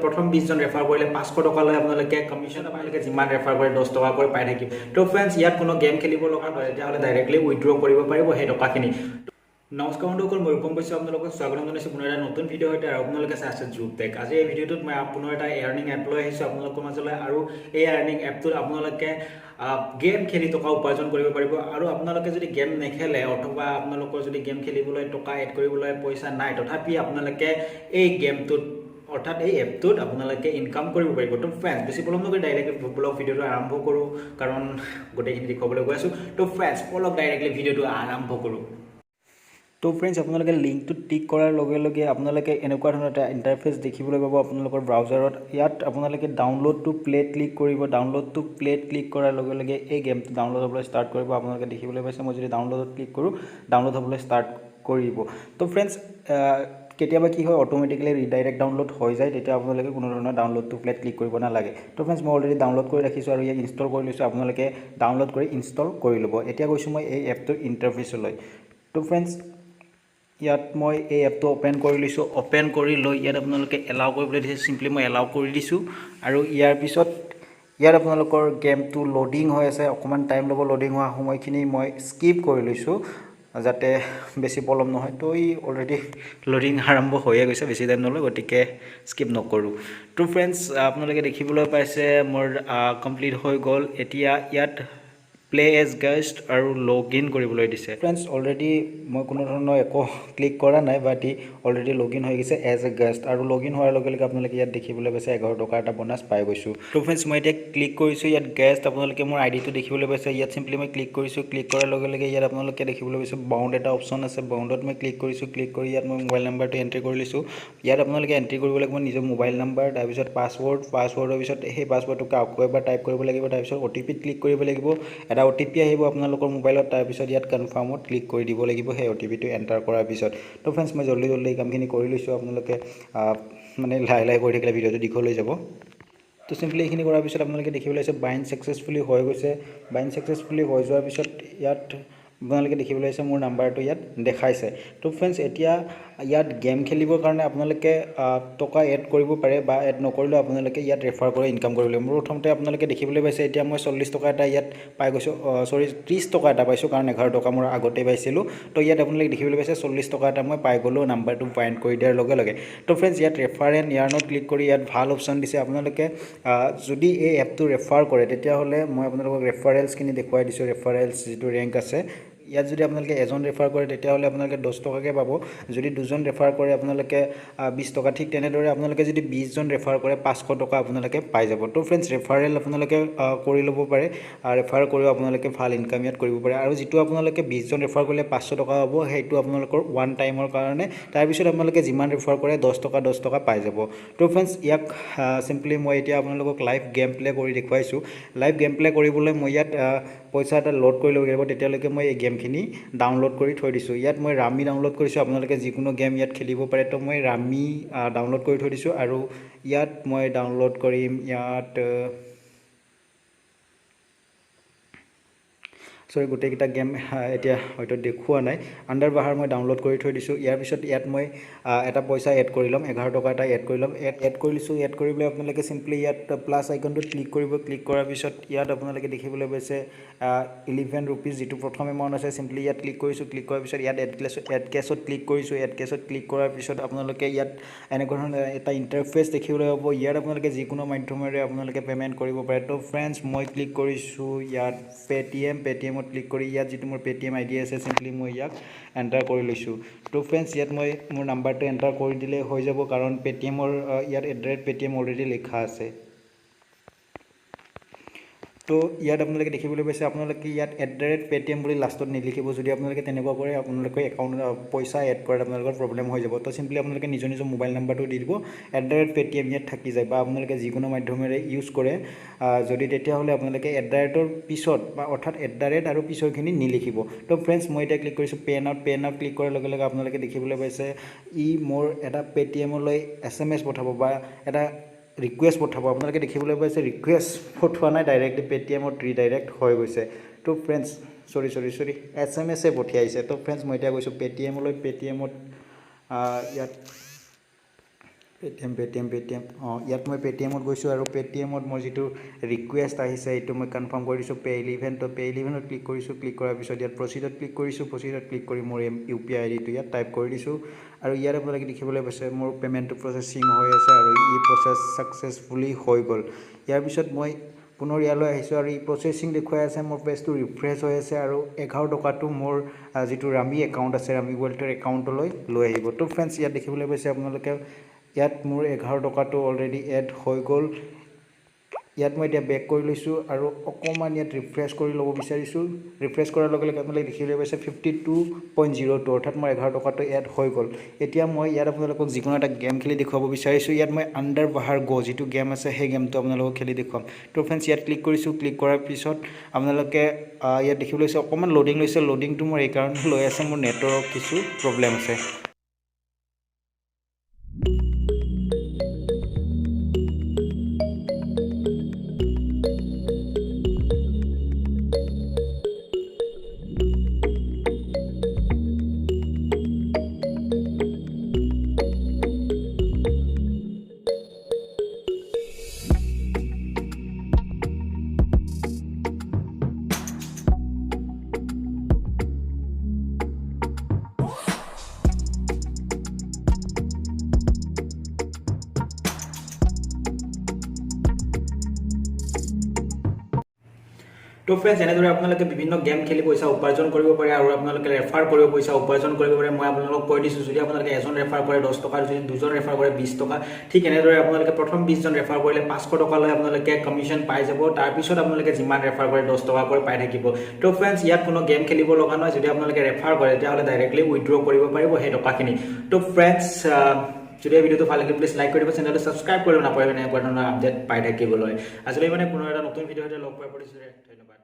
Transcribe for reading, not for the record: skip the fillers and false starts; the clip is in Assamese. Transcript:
প্ৰথম 20 জন ৰেফাৰ কৰিলে 500 টকা লৈ আপোনালোকে কমিশন আপোনালোকে যিমান ৰেফাৰ কৰে 10 টকা কৰি পাই থাকিব তো ফ্ৰেন্ডছ ইয়াত কোনো গেম খেলিব লগা হয় তেতিয়াহ'লে ডাইৰেক্টলি উইথড্ৰ কৰিব পাৰিব সেই টকাখিনি নমস্কাৰ বন্ধুসকল মই ৰূপম বৈশ্য আপোনালোকক স্বাগতম জনাইছোঁ পুনৰ এটা নতুন ভিডিঅ' সৈতে আৰু আপোনালোকে চাই আছে Jruptech আজি এই ভিডিঅ'টোত মই পুনৰ এটা আৰ্নিং এপ লৈ আহিছোঁ আপোনালোকৰ মাজলৈ আৰু এই আৰ্নিং এপটোত আপোনালোকে গেম খেলি টকা উপাৰ্জন কৰিব পাৰিব আৰু আপোনালোকে যদি গেম নেখেলে অথবা আপোনালোকৰ যদি গেম খেলিবলৈ টকা এড কৰিবলৈ পইচা নাই তথাপি আপোনালোকে এই গেমটোত অৰ্থাৎ এই এপটোত আপোনালোকে ইনকাম কৰিব পাৰিব তো ফ্ৰেন্ডছ বেছি পলম নকৰি ডাইৰেক্টলি ব্লগ ভিডিঅ'টো আৰম্ভ কৰোঁ কাৰণ গোটেইখিনি দেখুৱাবলৈ গৈ আছোঁ তো ফ্ৰেন্ডছ পলক ডাইৰেক্টলি ভিডিঅ'টো আৰম্ভ কৰোঁ তো ফ্ৰেন্ডছ আপোনালোকে লিংকটো টিক কৰাৰ লগে লগে আপোনালোকে এনেকুৱা ধৰণৰ এটা ইণ্টাৰফেচ দেখিবলৈ পাব আপোনালোকৰ ব্ৰাউজাৰত ইয়াত আপোনালোকে ডাউনলোড টু প্লে ক্লিক কৰিব ডাউনলোড টু প্লে ক্লিক কৰাৰ লগে লগে এই গেমটো ডাউনলোড হ'বলৈ ষ্টাৰ্ট কৰিব আপোনালোকে দেখিবলৈ পাইছে মই যদি ডাউনলোডত ক্লিক কৰোঁ ডাউনলোড হ'বলৈ ষ্টাৰ্ট কৰিব তো ফ্ৰেন্ডছ কেতিয়াবা কি হয় অটোমেটিক্যালি ৰিডাইৰেক্ট ডাউনলোড হৈ যায় তেতিয়া আপোনালোকে কোনো ধৰণৰ ডাউনলোড টু প্লে ক্লিক কৰিব নালাগে তো ফ্ৰেন্ডছ মই অলৰেডি ডাউনলোড কৰি ৰাখিছোঁ আৰু ইয়াক ইনষ্টল কৰি লৈছোঁ আপোনালোকে ডাউনলোড কৰি ইনষ্টল কৰি ল'ব এতিয়া গৈছোঁ মই এই এপটোৰ ইণ্টাৰফেচলৈ তো ফ্ৰেন্ডছ ইয়াত মই এই এপটো ওপেন কৰি লৈছোঁ ওপেন কৰি লৈ ইয়াত আপোনালোকে এলাউ কৰিবলৈ দিছে চিম্পলি মই এলাউ কৰি দিছোঁ আৰু ইয়াৰ পিছত ইয়াত আপোনালোকৰ গেমটো লোডিং হৈ আছে অকণমান টাইম ল'ব লোডিং হোৱা সময়খিনি মই স্কিপ কৰি লৈছোঁ যাতে বেছি পলম নহয় তো ই অলৰেডি লোডিং আৰম্ভ হৈয়ে গৈছে বেছি টাইম নলয় গতিকে স্কিপ নকৰোঁ তো ফ্ৰেন্ডছ আপোনালোকে দেখিবলৈ পাইছে মোৰ কমপ্লিট হৈ গ'ল এতিয়া ইয়াত প্লে এজ গেষ্ট আৰু লগ ইন কৰিবলৈ দিছে ফ্ৰেন্ডছ অলৰেডি মই কোনো ধৰণৰ একো ক্লিক কৰা নাই বাট ই অলৰেডি লগ ইন হৈ গৈছে এজ এ গেষ্ট আৰু লগ ইন হোৱাৰ লগে লগে আপোনালোকে ইয়াত দেখিবলৈ পাইছে 11 টকা এটা বোনাছ পাই গৈছোঁ তো ফ্ৰেন্ডছ মই এতিয়া ক্লিক কৰিছোঁ ইয়াত গেষ্ট আপোনালোকে মোৰ আইডিটো দেখিবলৈ পাইছে ইয়াত চিম্পলি মই ক্লিক কৰিছোঁ ক্লিক কৰাৰ লগে লগে ইয়াত আপোনালোকে দেখিবলৈ পাইছে বাউণ্ড এটা অপশ্যন আছে বাউণ্ডত মই ক্লিক কৰিছোঁ ক্লিক কৰি ইয়াত মই মোবাইল নাম্বাৰটো এণ্ট্ৰি কৰি লৈছোঁ ইয়াত আপোনালোকে এণ্ট্ৰি কৰিব লাগিব নিজৰ মোবাইল নাম্বাৰ তাৰপিছত পাছৱৰ্ডৰ পিছত সেই পাছৱৰ্ডটো আকৌ এবাৰ টাইপ কৰিব লাগিব তাৰপিছত অ'টিপিত ক্লিক কৰিব লাগিব এটা অ'টিপি আহিব আপোনালোকৰ মোবাইলত তাৰপিছত ইয়াত কনফাৰ্মত ক্লিক কৰি দিব লাগিব সেই অ'টিপিটো এণ্টাৰ কৰাৰ পিছত তো ফ্ৰেন্ডছ মই জল্দি এই কামখিনি কৰি লৈছোঁ আপোনালোকে মানে লাহে লাহে কৰি থাকিলে ভিডিঅ'টো দীঘল হৈ যাব তো চিম্পলি এইখিনি কৰাৰ পিছত আপোনালোকে দেখিবলৈ পাইছে বাইণ্ড ছাকচেছফুলি হৈ গৈছে বাইণ্ড ছাকচেছফুলি হৈ যোৱাৰ পিছত ইয়াত আপোনালোকে দেখিবলৈ পাইছে মোৰ নাম্বাৰটো ইয়াত দেখাইছে তো ফ্ৰেন্ডছ এতিয়া ইয়াত গেম খেলিবৰ কাৰণে আপোনালোকে টকা এড কৰিব পাৰে বা এড নকৰিলেও আপোনালোকে ইয়াত ৰেফাৰ কৰি ইনকাম কৰিব লাগিব মোৰ প্ৰথমতে আপোনালোকে দেখিবলৈ পাইছে এতিয়া মই 40 টকা এটা ইয়াত পাই গৈছোঁ 30 টকা এটা পাইছোঁ কাৰণ 11 টকা মোৰ আগতে পাইছিলোঁ তো ইয়াত আপোনালোকে দেখিবলৈ পাইছে 40 টকা এটা মই পাই গ'লোঁ নাম্বাৰটো বাইণ্ড কৰি দিয়াৰ লগে লগে তো ফ্ৰেন্ডছ ইয়াত ৰেফাৰ এণ্ড ইয়াৰ্ণত ক্লিক কৰি ইয়াত ভাল অপশ্যন দিছে আপোনালোকে যদি এই এপটো ৰেফাৰ কৰে তেতিয়াহ'লে মই আপোনালোকক ৰেফাৰেলছখিনি দেখুৱাই দিছোঁ ৰেফাৰেলছ যিটো ৰেংক আছে ইয়াত যদি আপোনালোকে এজন ৰেফাৰ কৰে তেতিয়াহ'লে আপোনালোকে 10 টকাকৈ পাব যদি দুজন ৰেফাৰ কৰে আপোনালোকে 20 টকা ঠিক তেনেদৰে আপোনালোকে যদি 20 জন ৰেফাৰ কৰে 500 টকা আপোনালোকে পাই যাব তো ফ্ৰেন্ডছ ৰেফাৰেল আপোনালোকে কৰি ল'ব পাৰে ৰেফাৰ কৰিও আপোনালোকে ভাল ইনকাম ইয়াত কৰিব পাৰে আৰু যিটো আপোনালোকে 20 জন ৰেফাৰ কৰিলে 500 টকা হ'ব সেইটো আপোনালোকৰ ওৱান টাইমৰ কাৰণে তাৰপিছত আপোনালোকে যিমান ৰেফাৰ কৰে 10 টকা পাই যাব তো ফ্ৰেন্ডছ ইয়াক চিম্পলি মই এতিয়া আপোনালোকক লাইভ গেম প্লে কৰি দেখুৱাইছোঁ লাইভ গেম প্লে কৰিবলৈ মই ইয়াত পইচা এটা লোড কৰি ল'ব লাগিব তেতিয়ালৈকে মই এই গেমখিনি ডাউনলোড কৰি থৈ দিছোঁ ইয়াত মই ৰামি ডাউনলোড কৰিছোঁ আপোনালোকে যিকোনো গেম ইয়াত খেলিব পাৰে তো মই ৰামি ডাউনলোড কৰি থৈ দিছোঁ আৰু ইয়াত মই ডাউনলোড কৰিম ইয়াত সৰি গোটেইকেইটা গেম এতিয়া হয়তো দেখুওৱা নাই আণ্ডাৰ বাহাৰ মই ডাউনলোড কৰি থৈ দিছোঁ ইয়াৰ পিছত ইয়াত মই এটা পইচা এড কৰি ল'ম 11 টকা এটা এড কৰি ল'ম এড কৰি লৈছোঁ এড কৰিবলৈ আপোনালোকে চিম্পলি ইয়াত প্লাছ আইকনটোত ক্লিক কৰিব ক্লিক কৰাৰ পিছত ইয়াত আপোনালোকে দেখিবলৈ পাইছে 11 ৰুপিজ যিটো প্ৰথম এমাউণ্ট আছে চিম্পলি ইয়াত ক্লিক কৰিছোঁ ক্লিক কৰাৰ পিছত ইয়াত এড কেছত ক্লিক কৰিছোঁ এড কেছত ক্লিক কৰাৰ পিছত আপোনালোকে ইয়াত এনেকুৱা ধৰণৰ এটা ইণ্টাৰফেচ দেখিবলৈ পাব ইয়াত আপোনালোকে যিকোনো মাধ্যমেৰে আপোনালোকে পে'মেণ্ট কৰিব পাৰে তো ফ্ৰেণ্ডছ মই ক্লিক কৰিছোঁ ইয়াত পেটিএমত ক্লিক কৰি ইয়াত যিটো মোৰ পেটিএম আইডি আছে চিম্পলি মই ইয়াক এণ্টাৰ কৰি লৈছোঁ তো ফ্ৰেণ্ডছ ইয়াত মই মোৰ নাম্বাৰটো এণ্টাৰ কৰি দিলে হৈ যাব কাৰণ পেটিএমৰ ইয়াত @পেটিএম অলৰেডি লিখা আছে তো ইয়াত আপোনালোকে দেখিবলৈ পাইছে আপোনালোকে ইয়াত @পেটিএম বুলি লাষ্টত নিলিখিব যদি আপোনালোকে তেনেকুৱা কৰে আপোনালোকে একাউণ্ট পইচা এড কৰাত আপোনালোকৰ প্ৰব্লেম হৈ যাব তো চিম্পলি আপোনালোকে নিজৰ মোবাইল নাম্বাৰটো দি দিব @পেটিএম ইয়াত থাকি যায় বা আপোনালোকে যিকোনো মাধ্যমেৰে ইউজ কৰে যদি তেতিয়াহ'লে আপোনালোকে @ৰ পিছত বা অৰ্থাৎ @ আৰু পিছৰখিনি নিলিখিব তো ফ্ৰেণ্ডছ মই এতিয়া ক্লিক কৰিছোঁ পেন আউট ক্লিক কৰাৰ লগে লগে আপোনালোকে দেখিবলৈ পাইছে ই মোৰ এটা পেটিএমলৈ SMS পঠাব বা এটা ৰিকুৱেষ্ট পঠাব আপোনালোকে দেখিবলৈ পাইছে ৰিকুৱেষ্ট পঠোৱা নাই ডাইৰেক্টলি পেটিএমত ৰিডাইৰেক্ট হৈ গৈছে তো ফ্ৰেণ্ডছ সৰি SMS পঠিয়াইছে তো ফ্ৰেণ্ডছ মই এতিয়া গৈছোঁ পেটিএমলৈ পেটিএমত ইয়াত পেটিএম ইয়াত মই পেটিএমত গৈছোঁ আৰু পেটিএমত মই যিটো ৰিকুৱেষ্ট আহিছে এইটো মই কনফাৰ্ম কৰি দিছোঁ পে' 11 তো পে' 11ত ক্লিক কৰিছোঁ ক্লিক কৰাৰ পিছত ইয়াত প্ৰচিডত ক্লিক কৰিছোঁ প্ৰচিডত ক্লিক কৰি মোৰ UPI ID টো ইয়াত টাইপ কৰি দিছোঁ আৰু ইয়াত আপোনালোকে দেখিবলৈ পাইছে মোৰ পে'মেণ্টটো প্ৰচেছিং হৈ আছে আৰু ই প্ৰচেছ ছাকচেছফুলি হৈ গ'ল ইয়াৰ পিছত মই পুনৰ ইয়ালৈ আহিছোঁ আৰু ই প্ৰচেছিং দেখুৱাই আছে মোৰ পেজটো ৰিফ্ৰেছ হৈ আছে আৰু 11 টকাটো মোৰ যিটো ৰামি একাউণ্ট আছে ৰামি ৱেল্থৰ একাউণ্টলৈ লৈ আহিব তো ফ্ৰেণ্ডছ ইয়াত দেখিবলৈ পাইছে আপোনালোকে ইয়াত মোৰ 11 টকাটো অলৰেডি এড হৈ গ'ল ইয়াত মই এতিয়া বেক কৰি লৈছোঁ আৰু অকণমান ইয়াত ৰিফ্ৰেছ কৰি ল'ব বিচাৰিছোঁ ৰিফ্ৰেছ কৰাৰ লগে লগে আপোনালোকে দেখিবলৈ পাইছে 52.02 অৰ্থাৎ মোৰ 11 টকাটো এড হৈ গ'ল এতিয়া মই ইয়াত আপোনালোকক যিকোনো এটা গেম খেলি দেখুৱাব বিচাৰিছোঁ ইয়াত মই আণ্ডাৰ বাহাৰ গ' যিটো গেম আছে সেই গেমটো আপোনালোকক খেলি দেখুৱাম তো ফ্ৰেণ্ডছ ইয়াত ক্লিক কৰিছোঁ ক্লিক কৰাৰ পিছত আপোনালোকে ইয়াত দেখিবলৈ পাইছে অকণমান লোডিং লৈছে লোডিংটো মোৰ এইকাৰণে লৈ আছে মোৰ নেটৱৰ্কৰ কিছু প্ৰব্লেম আছে তো ফ্ৰেণ্ডছ এনেদৰে আপোনালোকে বিভিন্ন গেম খেলি পইচা উপাৰ্জন কৰিব পাৰে আৰু আপোনালোকে ৰেফাৰ কৰিব পইচা উপাৰ্জন কৰিব পাৰে মই আপোনালোকক কৈ দিছোঁ যদি আপোনালোকে এজন ৰেফাৰ কৰে 10 টকা যদি দুজন ৰেফাৰ কৰে 20 টকা ঠিক এনেদৰে আপোনালোকে প্ৰথম 20 জন ৰেফাৰ কৰিলে 500 টকা লৈ আপোনালোকে কমিশ্যন পাই যাব তাৰ পিছত আপোনালোকে যিমান ৰেফাৰ কৰে 10 টকা কৰি পাই থাকিব তো ফ্ৰেণ্ডছ ইয়াত কোনো গেম খেলিব লগা নহয় যদি আপোনালোকে ৰেফাৰ কৰে তেতিয়াহ'লে ডাইৰেক্টলি উইথড্ৰ কৰিব পাৰিব সেই টকাখিনি তো ফ্ৰেণ্ডছ যদি ভিডিওটো ভাল লাগে প্লিজ লাইক কৰি দিব চেনেলটো সাবস্ক্ৰাইব কৰিব নাপাহৰিব এনেকুৱা ধৰণৰ আপডেট পাই থাকিবলৈ আজিলৈ মানে পুনৰ এটা নতুন ভিডিঅ'তে লগ পাই পৰিছোঁ ধন্যবাদ